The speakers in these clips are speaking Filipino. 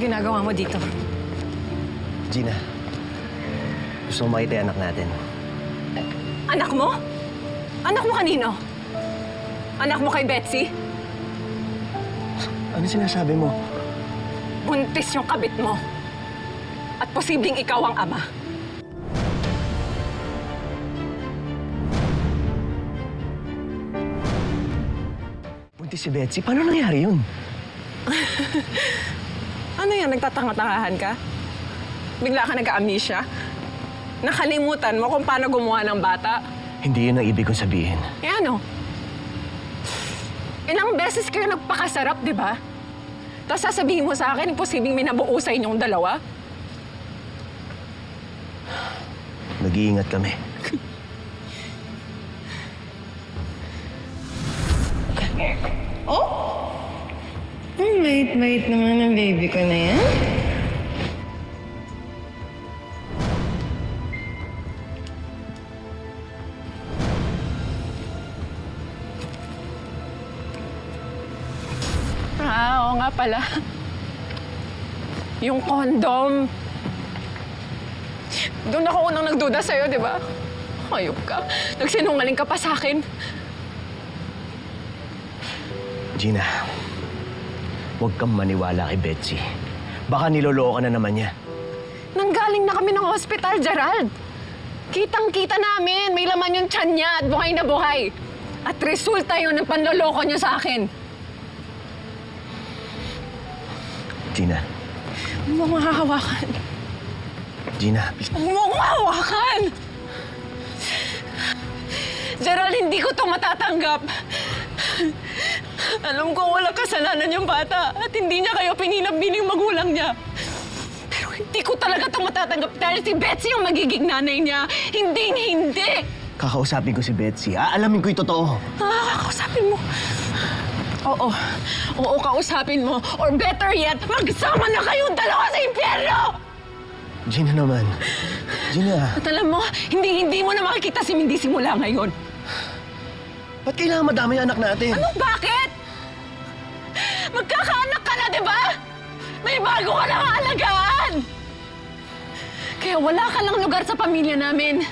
ginagawa mo dito? Gina, gusto ko makita yung anak natin. Anak mo? Anak mo kanino? Anak mo kay Betsy? Ano sinasabi mo? Buntis yung kabit mo. At posibleng ikaw ang ama. Buntis si Betsy? Paano nangyari yun? Ano yan, nagtatanga-tangahan ka? Bigla ka nag-amnesia? Nakalimutan mo kung paano gumawa ng bata? Hindi yun ang ibig kong sabihin. Eh ano? Ilang beses kayo nagpakasarap, di ba? Tapos sasabihin mo sa akin, posibleng may nabuo sa inyong dalawa? Nag-iingat kami. Oh? Ang bait-bait naman ng baby ko na yan. Oo nga pala. Yung condom. Doon ako unang nagduda sa'yo, di ba? Hayop ka. Nagsinungaling ka pa sa akin. Gina, huwag kang maniwala kay Betsy. Baka niloloko ka na naman niya. Nanggaling na kami ng hospital, Gerald. Kitang-kita namin. May laman yung tiyan niya at buhay na buhay. At resulta yun ng panloloko niyo sa akin. Gina. Huwag mo akong hahawakan. Gina, please. Huwag mo akong hahawakan! Gerald, hindi ko to matatanggap. Alam ko walang kasalanan yung bata at hindi niya kayo pininabining magulang niya. Pero hindi ko talaga to matatanggap dahil si Betsy yung magiging nanay niya. Hindi! Kakausapin ko si Betsy. Aalamin ko yung totoo. Kakausapin mo. Oo, kausapin mo. Or better yet, magsama na kayong dalawa sa impyerno! Gina naman. Gina. At alam mo, hindi mo na makikita si Mindy simula ngayon. Ba't kailangan madami yung anak natin? Ano, bakit? Magkakaanak ka na, di ba? May bago ka na alagaan! Kaya wala ka lang lugar sa pamilya namin.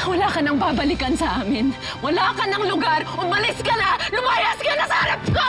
Wala ka nang babalikan sa amin. Wala ka nang lugar. Umalis ka na! Lumayas ka na sa harap ko!